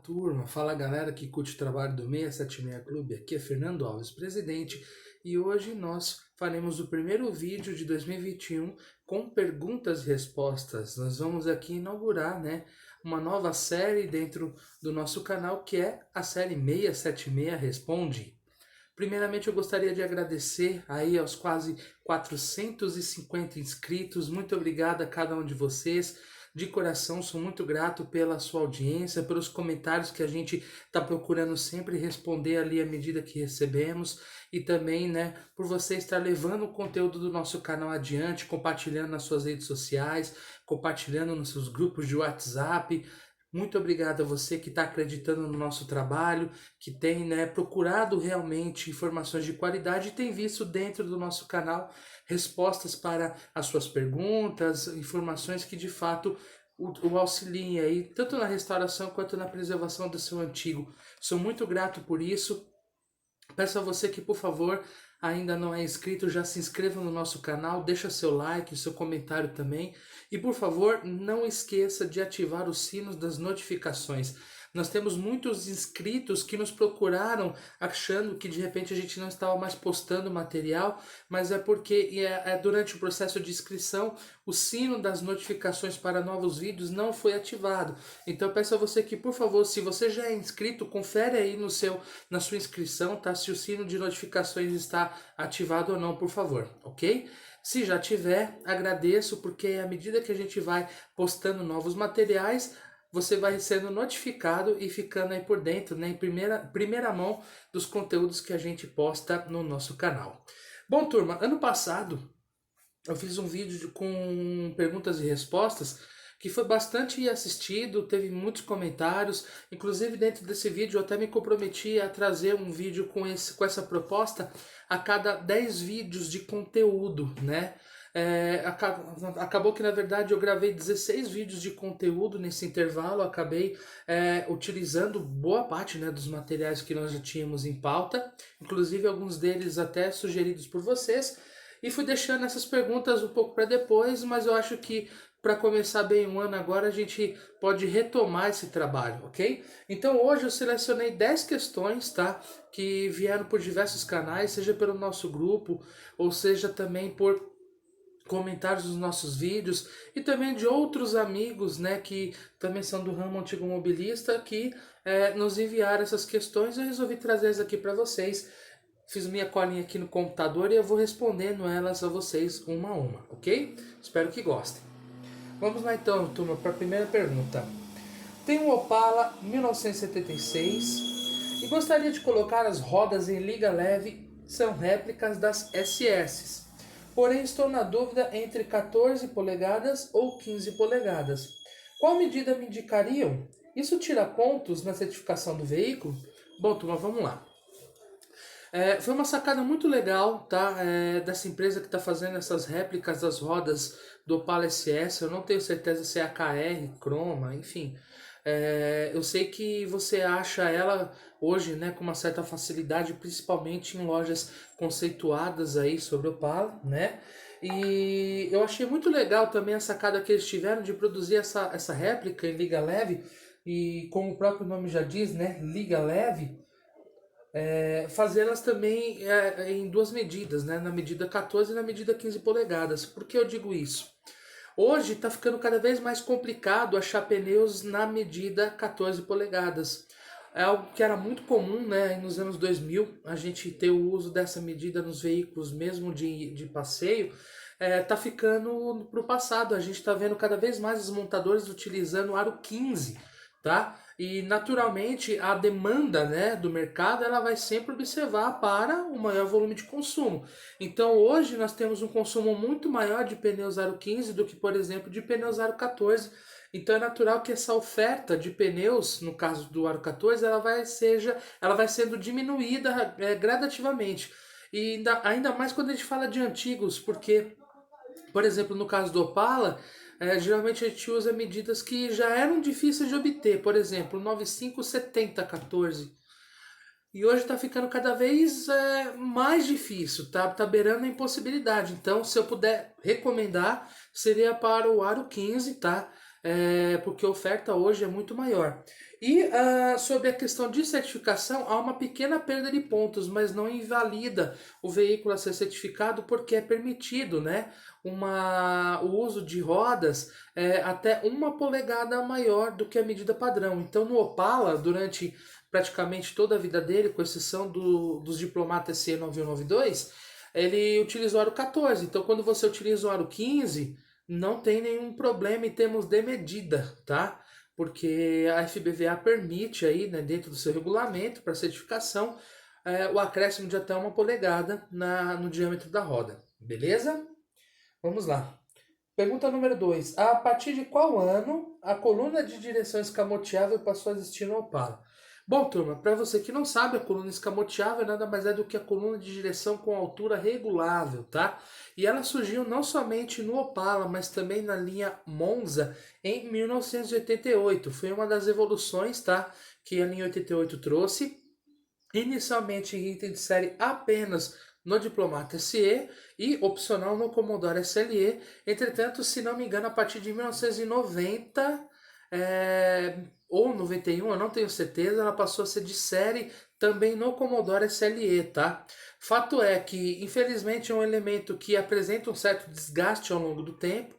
turma, fala galera que curte o trabalho do 676 Clube, aqui é Fernando Alves, presidente, e hoje nós faremos o primeiro vídeo de 2021 com perguntas e respostas. Nós vamos aqui inaugurar, uma nova série dentro do nosso canal, que é a série 676 Responde. Primeiramente eu gostaria de agradecer aí aos quase 450 inscritos, muito obrigado a cada um de vocês. De coração, sou muito grato pela sua audiência, pelos comentários que a gente está procurando sempre responder ali à medida que recebemos e também, por você estar levando o conteúdo do nosso canal adiante, compartilhando nas suas redes sociais, compartilhando nos seus grupos de WhatsApp. Muito obrigado a você que está acreditando no nosso trabalho, que tem procurado realmente informações de qualidade e tem visto dentro do nosso canal respostas para as suas perguntas, informações que de fato o auxiliem aí, tanto na restauração quanto na preservação do seu antigo. Sou muito grato por isso. Peço a você que, por favor, ainda não é inscrito, já se inscreva no nosso canal, deixa seu like, seu comentário também. E, por favor, não esqueça de ativar os sinos das notificações. Nós temos muitos inscritos que nos procuraram achando que de repente a gente não estava mais postando material, mas é porque durante o processo de inscrição o sino das notificações para novos vídeos não foi ativado. Então eu peço a você que, por favor, se você já é inscrito, confere aí na sua inscrição, tá? Se o sino de notificações está ativado ou não, por favor, ok? Se já tiver, agradeço, porque à medida que a gente vai postando novos materiais, você vai sendo notificado e ficando aí por dentro, em primeira mão dos conteúdos que a gente posta no nosso canal. Bom, turma, ano passado eu fiz um vídeo com perguntas e respostas que foi bastante assistido, teve muitos comentários. Inclusive, dentro desse vídeo eu até me comprometi a trazer um vídeo com essa proposta a cada 10 vídeos de conteúdo, acabou que na verdade eu gravei 16 vídeos de conteúdo nesse intervalo, acabei utilizando boa parte dos materiais que nós já tínhamos em pauta, inclusive alguns deles até sugeridos por vocês, e fui deixando essas perguntas um pouco para depois, mas eu acho que para começar bem o ano agora a gente pode retomar esse trabalho, ok? Então hoje eu selecionei 10 questões, tá? Que vieram por diversos canais, seja pelo nosso grupo, ou seja também por comentários dos nossos vídeos e também de outros amigos, que também são do ramo antigo mobilista, que nos enviaram essas questões. Eu resolvi trazê-las aqui para vocês. Fiz minha colinha aqui no computador e eu vou respondendo elas a vocês uma a uma, ok? Espero que gostem. Vamos lá então, turma, para a primeira pergunta. Tem um Opala 1976 e gostaria de colocar as rodas em liga leve, são réplicas das SS. Porém, estou na dúvida entre 14 polegadas ou 15 polegadas. Qual medida me indicariam? Isso tira pontos na certificação do veículo? Bom, turma, vamos lá. Foi uma sacada muito legal, tá? Dessa empresa que está fazendo essas réplicas das rodas do Opala SS. Eu não tenho certeza se é a KR, Croma, enfim. Eu sei que você acha ela hoje, com uma certa facilidade, principalmente em lojas conceituadas aí sobre o Opala, E eu achei muito legal também a sacada que eles tiveram de produzir essa réplica em liga leve, e como o próprio nome já diz, liga leve, fazê-las também em duas medidas, na medida 14 e na medida 15 polegadas. Por que eu digo isso? Hoje está ficando cada vez mais complicado achar pneus na medida 14 polegadas. É algo que era muito comum, nos anos 2000, a gente ter o uso dessa medida nos veículos mesmo de passeio. Tá ficando para o passado. A gente está vendo cada vez mais os montadores utilizando o aro 15, tá? E naturalmente a demanda, do mercado, ela vai sempre observar para o maior volume de consumo. Então hoje nós temos um consumo muito maior de pneus aro 15 do que, por exemplo, de pneus aro 14. Então é natural que essa oferta de pneus, no caso do aro 14, ela vai sendo diminuída gradativamente. E ainda mais quando a gente fala de antigos, porque, por exemplo, no caso do Opala, geralmente a gente usa medidas que já eram difíceis de obter, por exemplo, 957014. E hoje está ficando cada vez mais difícil, tá beirando a impossibilidade. Então, se eu puder recomendar, seria para o aro 15, tá? porque a oferta hoje é muito maior. E sobre a questão de certificação, há uma pequena perda de pontos, mas não invalida o veículo a ser certificado, porque é permitido, né, o uso de rodas até 1 polegada maior do que a medida padrão. Então, no Opala, durante praticamente toda a vida dele, com exceção dos Diplomata SE 9192, ele utilizou o aro 14. Então, quando você utiliza o aro 15, não tem nenhum problema em termos de medida, tá? Porque a FBVA permite aí, né, dentro do seu regulamento para certificação, o acréscimo de até 1 polegada no diâmetro da roda, beleza? Vamos lá. Pergunta número 2. A partir de qual ano a coluna de direção escamoteável passou a existir no Opala? Bom, turma, para você que não sabe, a coluna escamoteável nada mais é do que a coluna de direção com altura regulável, tá? E ela surgiu não somente no Opala, mas também na linha Monza em 1988. Foi uma das evoluções, tá? Que a linha 88 trouxe. Inicialmente em item de série apenas no Diplomata SE e opcional no Commodore SLE. Entretanto, se não me engano, a partir de 1990 ou 91, eu não tenho certeza, ela passou a ser de série também no Commodore SLE, tá? Fato é que, infelizmente, é um elemento que apresenta um certo desgaste ao longo do tempo,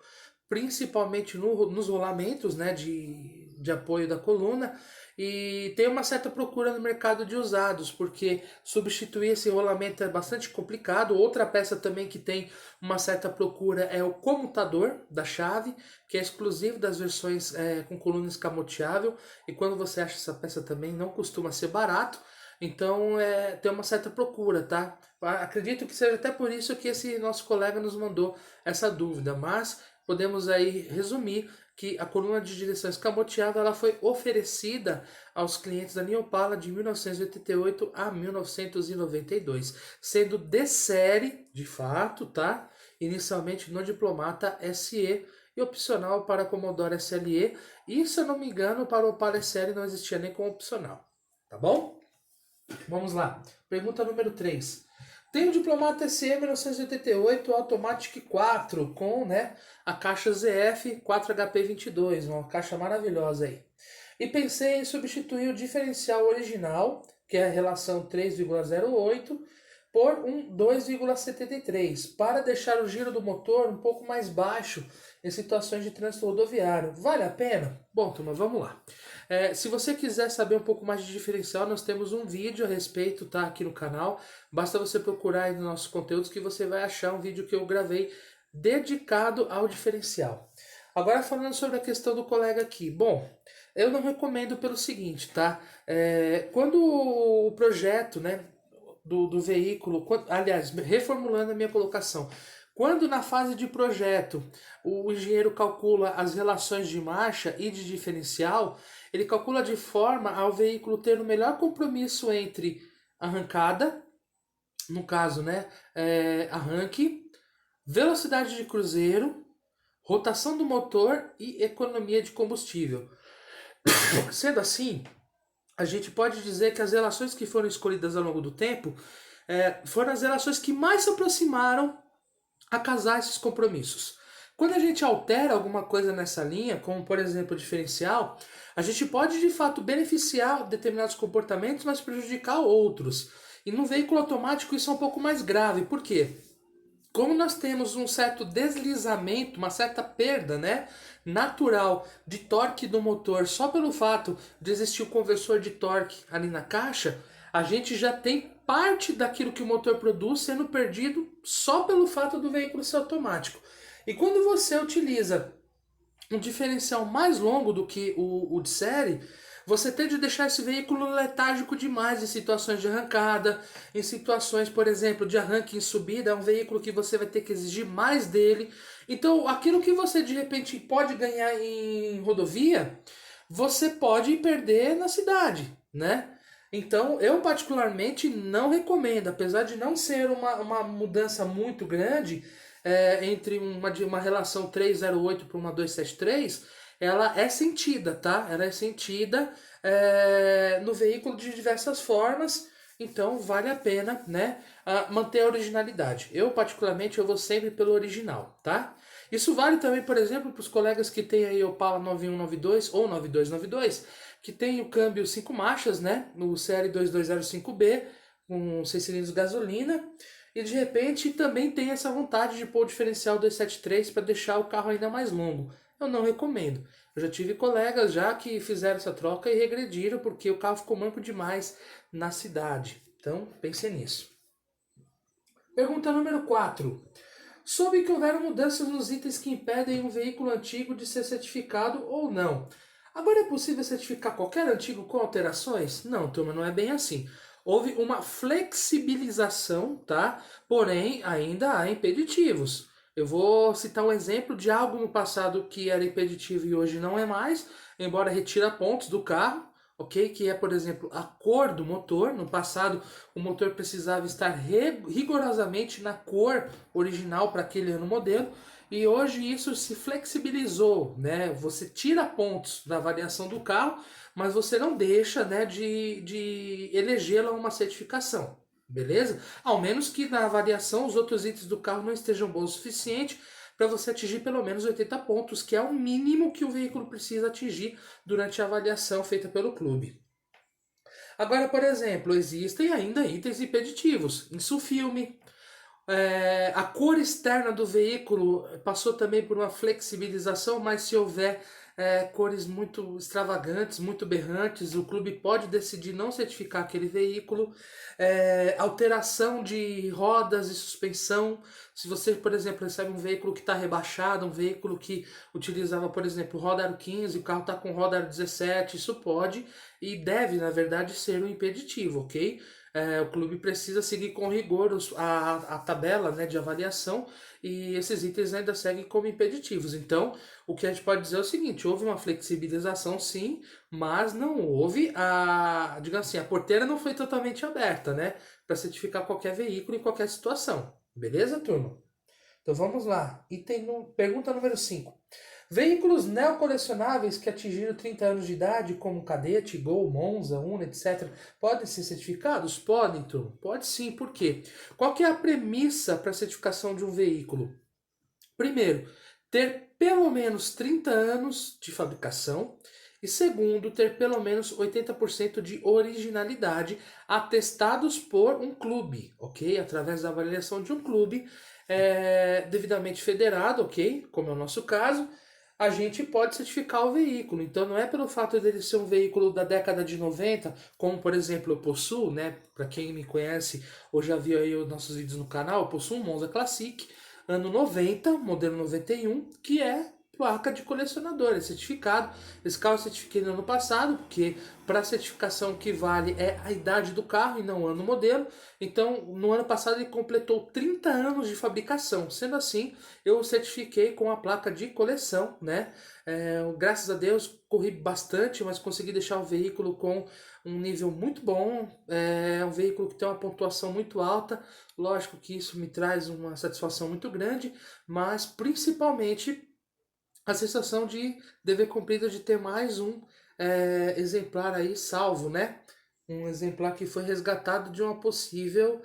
principalmente nos rolamentos, né, de apoio da coluna, e tem uma certa procura no mercado de usados, porque substituir esse rolamento é bastante complicado. Outra peça também que tem uma certa procura é o comutador da chave, que é exclusivo das versões com coluna escamoteável, e quando você acha essa peça também não costuma ser barato, então tem uma certa procura, tá? Acredito que seja até por isso que esse nosso colega nos mandou essa dúvida, mas podemos aí resumir que a coluna de direção escamoteável ela foi oferecida aos clientes da Opala de 1988 a 1992, sendo de série, de fato, tá? Inicialmente no Diplomata SE e opcional para Commodore SLE, e se eu não me engano, para o Opala SL não existia nem como opcional, tá bom? Vamos lá. Pergunta número 3. Tem o Diplomata SE 1988 Automatic 4 com, né, a caixa ZF 4HP22, uma caixa maravilhosa aí. E pensei em substituir o diferencial original, que é a relação 3,08, por um 2,73, para deixar o giro do motor um pouco mais baixo em situações de trânsito rodoviário. Vale a pena? Bom, turma, vamos lá. Se você quiser saber um pouco mais de diferencial, nós temos um vídeo a respeito, tá, aqui no canal. Basta você procurar aí nos nossos conteúdos que você vai achar um vídeo que eu gravei dedicado ao diferencial. Agora falando sobre a questão do colega aqui. Bom, eu não recomendo pelo seguinte, tá? Quando o projeto, né, do veículo, aliás, reformulando a minha colocação, quando na fase de projeto o engenheiro calcula as relações de marcha e de diferencial, ele calcula de forma ao veículo ter o melhor compromisso entre arrancada, no caso, né, arranque, velocidade de cruzeiro, rotação do motor e economia de combustível. Sendo assim, a gente pode dizer que as relações que foram escolhidas ao longo do tempo foram as relações que mais se aproximaram a casar esses compromissos. Quando a gente altera alguma coisa nessa linha, como por exemplo o diferencial, a gente pode de fato beneficiar determinados comportamentos, mas prejudicar outros. E no veículo automático isso é um pouco mais grave. Por quê? Como nós temos um certo deslizamento, uma certa perda, né, natural de torque do motor só pelo fato de existir o conversor de torque ali na caixa, a gente já tem parte daquilo que o motor produz sendo perdido só pelo fato do veículo ser automático. E quando você utiliza um diferencial mais longo do que o de série, você tende a deixar esse veículo letárgico demais em situações de arrancada, em situações, por exemplo, de arranque em subida, é um veículo que você vai ter que exigir mais dele. Então, aquilo que você de repente pode ganhar em rodovia, você pode perder na cidade, né? Então, eu particularmente não recomendo, apesar de não ser uma mudança muito grande, entre uma relação 308 para uma 273, ela é sentida, tá? Ela é sentida no veículo de diversas formas, então vale a pena, né, manter a originalidade. Eu, particularmente, eu vou sempre pelo original, tá? Isso vale também, por exemplo, para os colegas que têm aí Opala 9192 ou 9292, que tem o câmbio 5 marchas, né, no CL2205B, com 6 cilindros de gasolina, e de repente também tem essa vontade de pôr o diferencial 273 para deixar o carro ainda mais longo. Eu não recomendo. Eu já tive colegas já que fizeram essa troca e regrediram porque o carro ficou manco demais na cidade. Então, pense nisso. Pergunta número 4. Soube que houveram mudanças nos itens que impedem um veículo antigo de ser certificado ou não. Agora é possível certificar qualquer antigo com alterações? Não, turma, não é bem assim. Houve uma flexibilização, tá? Porém, ainda há impeditivos. Eu vou citar um exemplo de algo no passado que era impeditivo e hoje não é mais, embora retira pontos do carro, ok? Que é, por exemplo, a cor do motor. No passado, o motor precisava estar rigorosamente na cor original para aquele ano modelo, e hoje isso se flexibilizou, né? Você tira pontos da avaliação do carro, mas você não deixa, né, de elegê-la uma certificação, beleza? Ao menos que na avaliação os outros itens do carro não estejam bons o suficiente para você atingir pelo menos 80 pontos, que é o mínimo que o veículo precisa atingir durante a avaliação feita pelo clube. Agora, por exemplo, existem ainda itens impeditivos, insufilme, a cor externa do veículo passou também por uma flexibilização, mas se houver cores muito extravagantes, muito berrantes, o clube pode decidir não certificar aquele veículo. Alteração de rodas e suspensão. Se você, por exemplo, recebe um veículo que está rebaixado, um veículo que utilizava, por exemplo, roda aro 15, o carro está com roda aro 17, isso pode e deve, na verdade, ser um impeditivo, ok? O clube precisa seguir com rigor a tabela, né, de avaliação, e esses itens ainda seguem como impeditivos. Então, o que a gente pode dizer é o seguinte: houve uma flexibilização sim, mas não houve digamos assim, a porteira não foi totalmente aberta, né, para certificar qualquer veículo em qualquer situação. Beleza, turma? Então vamos lá. Pergunta número 5. Veículos neocolecionáveis que atingiram 30 anos de idade, como Cadete, Gol, Monza, Uno, etc., podem ser certificados? Podem, turma. Pode sim. Por quê? Qual que é a premissa para a certificação de um veículo? Primeiro, ter pelo menos 30 anos de fabricação. E segundo, ter pelo menos 80% de originalidade atestados por um clube, ok? Através da avaliação de um clube devidamente federado, ok? Como é o nosso caso, a gente pode certificar o veículo. Então não é pelo fato dele ser um veículo da década de 90, como por exemplo eu possuo, né? Para quem me conhece ou já viu aí os nossos vídeos no canal, eu possuo um Monza Classic, ano 90, modelo 91, que é placa de colecionador, é certificado. Esse carro eu certifiquei no ano passado, porque para a certificação que vale é a idade do carro e não o ano modelo. Então, no ano passado ele completou 30 anos de fabricação. Sendo assim, eu certifiquei com a placa de coleção, né? Graças a Deus, corri bastante, mas consegui deixar o veículo com um nível muito bom. É um veículo que tem uma pontuação muito alta. Lógico que isso me traz uma satisfação muito grande, mas principalmente a sensação de dever cumprido de ter mais um exemplar aí salvo, né? Um exemplar que foi resgatado de uma possível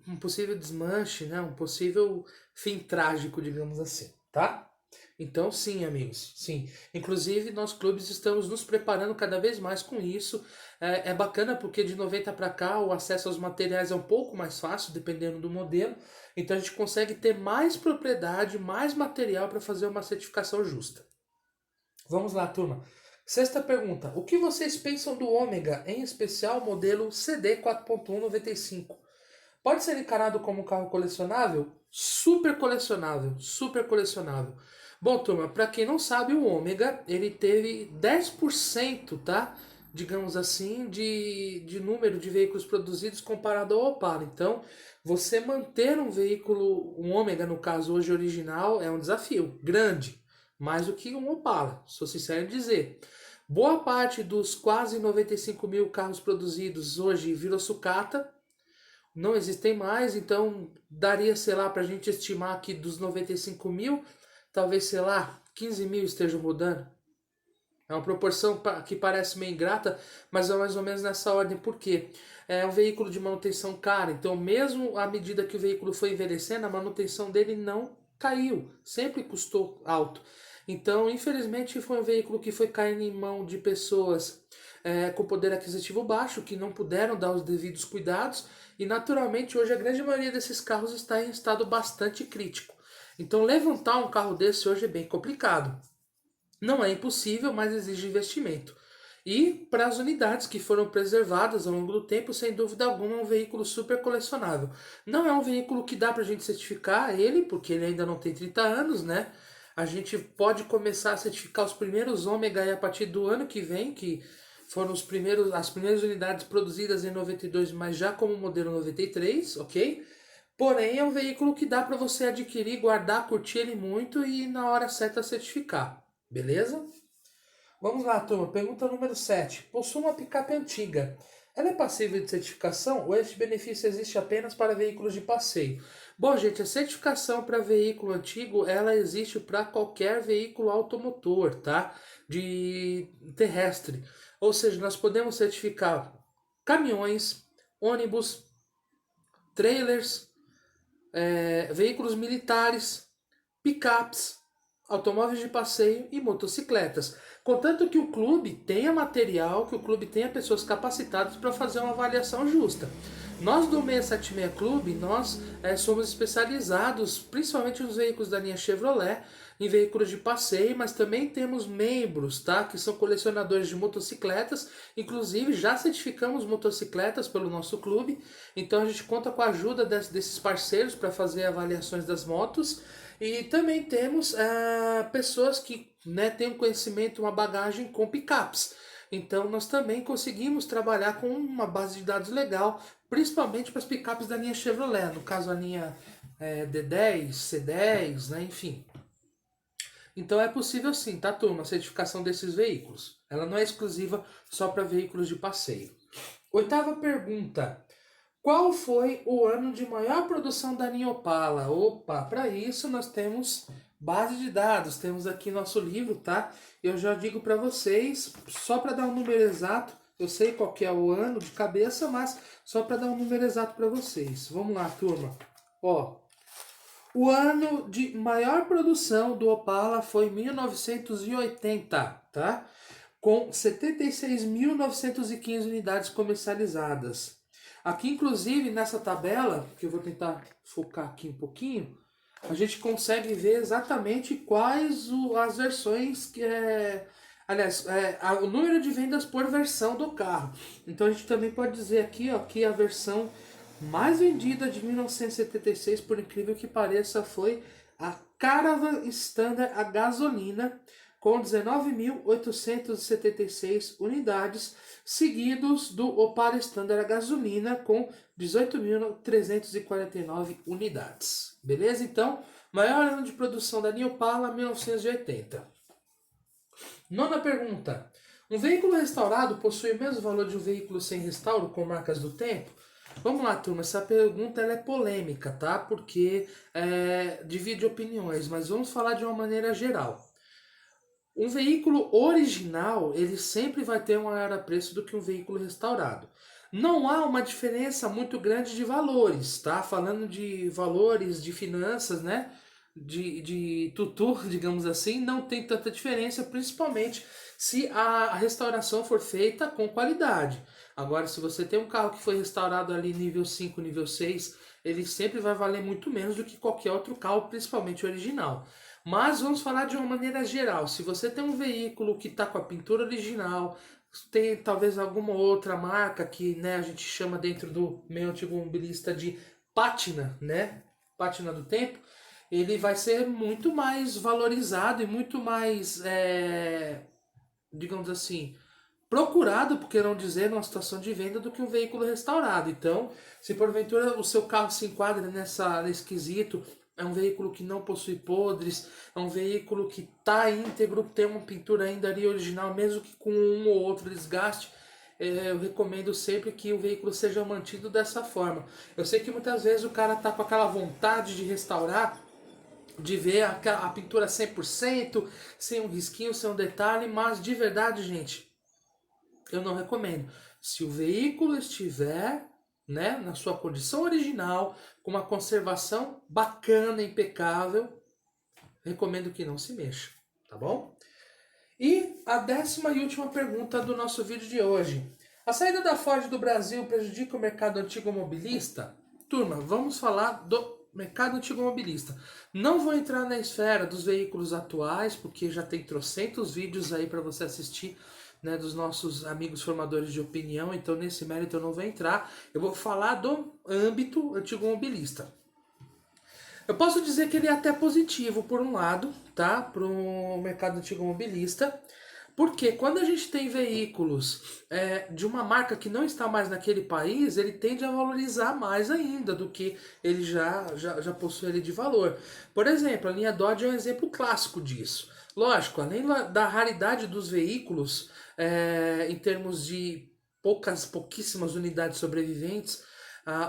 um possível desmanche, né? Um possível fim trágico, digamos assim, tá? Então, sim, amigos, sim. Inclusive, nós clubes estamos nos preparando cada vez mais com isso. É bacana porque de 90 para cá o acesso aos materiais é um pouco mais fácil, dependendo do modelo. Então, a gente consegue ter mais propriedade, mais material para fazer uma certificação justa. Vamos lá, turma. Sexta pergunta. O que vocês pensam do Ômega, em especial o modelo CD 4.1 95? Pode ser encarado como um carro colecionável? Super colecionável, super colecionável. Bom, turma, para quem não sabe, o Ômega, ele teve 10%, tá? Digamos assim, de número de veículos produzidos comparado ao Opala. Então, você manter um veículo, um Ômega, no caso hoje original, é um desafio grande, mais do que um Opala, sou sincero em dizer. Boa parte dos quase 95 mil carros produzidos hoje virou sucata, não existem mais, então daria, sei lá, para a gente estimar que dos 95 mil, talvez, sei lá, 15 mil estejam rodando. É uma proporção que parece meio ingrata, mas é mais ou menos nessa ordem. Por quê? É um veículo de manutenção cara, então mesmo à medida que o veículo foi envelhecendo, a manutenção dele não caiu, sempre custou alto. Então, infelizmente, foi um veículo que foi caindo em mão de pessoas com poder aquisitivo baixo, que não puderam dar os devidos cuidados, e naturalmente hoje a grande maioria desses carros está em estado bastante crítico. Então, levantar um carro desse hoje é bem complicado. Não é impossível, mas exige investimento. E para as unidades que foram preservadas ao longo do tempo, sem dúvida alguma, é um veículo super colecionável. Não é um veículo que dá para a gente certificar ele, porque ele ainda não tem 30 anos, né? A gente pode começar a certificar os primeiros Ômega aí a partir do ano que vem, que foram as primeiras unidades produzidas em 92, mas já como modelo 93, ok? Porém, é um veículo que dá para você adquirir, guardar, curtir ele muito e na hora certa certificar. Beleza? Vamos lá, turma. Pergunta número 7. Possui uma picape antiga. Ela é passível de certificação ou este benefício existe apenas para veículos de passeio? Bom, gente, a certificação para veículo antigo, ela existe para qualquer veículo automotor, tá? De terrestre. Ou seja, nós podemos certificar caminhões, ônibus, trailers, veículos militares, picapes, automóveis de passeio e motocicletas. Contanto que o clube tenha material, que o clube tenha pessoas capacitadas para fazer uma avaliação justa. Nós do 676 Clube, nós somos especializados, principalmente nos veículos da linha Chevrolet, em veículos de passeio, mas também temos membros, tá, que são colecionadores de motocicletas. Inclusive já certificamos motocicletas pelo nosso clube, então a gente conta com a ajuda desses parceiros para fazer avaliações das motos. E também temos pessoas que, né, têm um conhecimento, uma bagagem com picapes. Então nós também conseguimos trabalhar com uma base de dados legal, principalmente para as picapes da linha Chevrolet, no caso a linha D10, C10, né, enfim. Então é possível sim, tá, turma, a certificação desses veículos. Ela não é exclusiva só para veículos de passeio. Oitava pergunta. Qual foi o ano de maior produção da linha Opala? Opa, para isso nós temos base de dados, temos aqui nosso livro, tá? Eu já digo para vocês, só para dar um número exato, eu sei qual que é o ano de cabeça, mas só para dar um número exato para vocês. Vamos lá, turma. Ó, o ano de maior produção do Opala foi 1980, tá? Com 76.915 unidades comercializadas. Aqui, inclusive, nessa tabela, que eu vou tentar focar aqui um pouquinho, a gente consegue ver exatamente quais as versões que é. Aliás, o número de vendas por versão do carro. Então a gente também pode dizer aqui, ó, que a versão mais vendida de 1976, por incrível que pareça, foi a Caravan Standard a gasolina, com 19.876 unidades, seguidos do Opala Standard a gasolina, com 18.349 unidades. Beleza? Então, maior ano de produção da linha Opala, 1980. Nona pergunta. Um veículo restaurado possui o mesmo valor de um veículo sem restauro com marcas do tempo? Vamos lá, turma. Essa pergunta ela é polêmica, tá? Porque divide opiniões, mas vamos falar de uma maneira geral. Um veículo original, ele sempre vai ter um maior preço do que um veículo restaurado. Não há uma diferença muito grande de valores, tá? Falando de valores, de finanças, né? De tutor, digamos assim, não tem tanta diferença, principalmente se a restauração for feita com qualidade. Agora, se você tem um carro que foi restaurado ali nível 5, nível 6, ele sempre vai valer muito menos do que qualquer outro carro, principalmente original. Mas vamos falar de uma maneira geral. Se você tem um veículo que está com a pintura original, tem talvez alguma outra marca que, né, a gente chama dentro do meio automobilista de pátina, né? Pátina do tempo, ele vai ser muito mais valorizado e muito mais, digamos assim, procurado, por que não dizer, numa situação de venda do que um veículo restaurado. Então, se porventura o seu carro se enquadra nesse quesito, é um veículo que não possui podres, é um veículo que está íntegro, tem uma pintura ainda ali original, mesmo que com um ou outro desgaste, eu recomendo sempre que o veículo seja mantido dessa forma. Eu sei que muitas vezes o cara tá com aquela vontade de restaurar, de ver a pintura 100%, sem um risquinho, sem um detalhe, mas de verdade, gente, eu não recomendo. Se o veículo estiver, né, na sua condição original, com uma conservação bacana, impecável, recomendo que não se mexa, tá bom? E a 10ª e última pergunta do nosso vídeo de hoje. A saída da Ford do Brasil prejudica o mercado antigomobilista? Turma, vamos falar do mercado antigomobilista. Não vou entrar na esfera dos veículos atuais, porque já tem trocentos vídeos aí para você assistir, né, dos nossos amigos formadores de opinião, então nesse mérito eu não vou entrar. Eu vou falar do âmbito antigomobilista. Eu posso dizer que ele é até positivo, por um lado, tá? Para o mercado antigomobilista. Porque quando a gente tem veículos de uma marca que não está mais naquele país, ele tende a valorizar mais ainda do que ele já possui ali de valor. Por exemplo, a linha Dodge é um exemplo clássico disso. Lógico, além da raridade dos veículos, em termos de pouquíssimas unidades sobreviventes,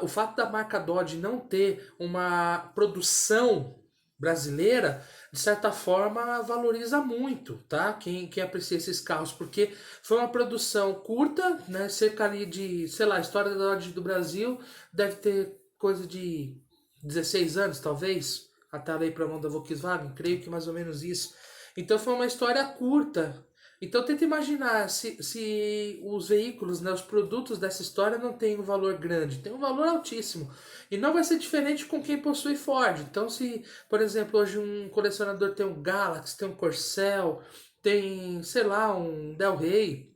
o fato da marca Dodge não ter uma produção brasileira, de certa forma, valoriza muito, tá? Quem aprecia esses carros, porque foi uma produção curta, né? Cerca ali de, sei lá, a história da Dodge do Brasil deve ter coisa de 16 anos, talvez, até ela ir para a mão da Volkswagen, creio que mais ou menos isso. Então foi uma história curta. Então tenta imaginar se os veículos, né, os produtos dessa história não têm um valor grande, tem um valor altíssimo. E não vai ser diferente com quem possui Ford. Então se, por exemplo, hoje um colecionador tem um Galaxy, tem um Corcel, tem, sei lá, um Del Rey,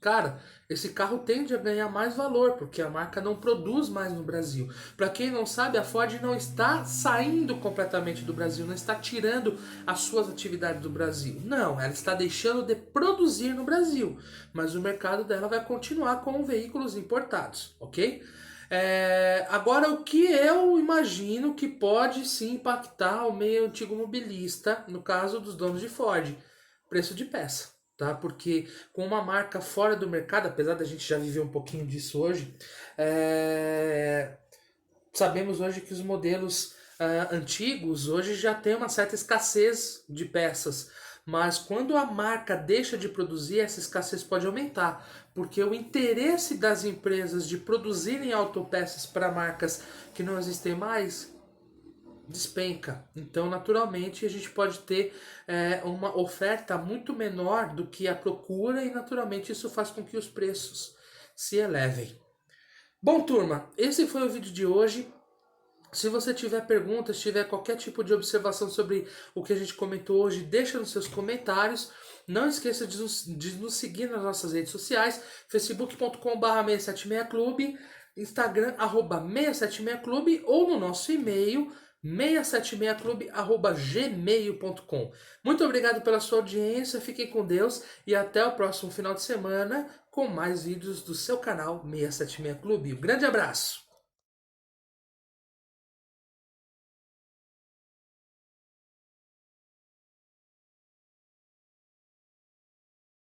cara, esse carro tende a ganhar mais valor, porque a marca não produz mais no Brasil. Para quem não sabe, a Ford não está saindo completamente do Brasil, não está tirando as suas atividades do Brasil. Não, ela está deixando de produzir no Brasil, mas o mercado dela vai continuar com veículos importados, ok? Agora, o que eu imagino que pode sim impactar o meio antigo mobilista, no caso dos donos de Ford, preço de peça. Tá? Porque com uma marca fora do mercado, apesar da gente já viver um pouquinho disso hoje, sabemos hoje que os modelos antigos hoje já tem uma certa escassez de peças. Mas quando a marca deixa de produzir, essa escassez pode aumentar, porque o interesse das empresas de produzirem autopeças para marcas que não existem mais despenca. Então, naturalmente, a gente pode ter uma oferta muito menor do que a procura e, naturalmente, isso faz com que os preços se elevem. Bom, turma, esse foi o vídeo de hoje. Se você tiver perguntas, tiver qualquer tipo de observação sobre o que a gente comentou hoje, deixa nos seus comentários. Não esqueça de nos seguir nas nossas redes sociais, facebook.com/676clube, Instagram, @676clube, ou no nosso e-mail, 676clube@gmail.com. Muito obrigado pela sua audiência, fiquem com Deus e até o próximo final de semana com mais vídeos do seu canal 676 Clube. Um grande abraço!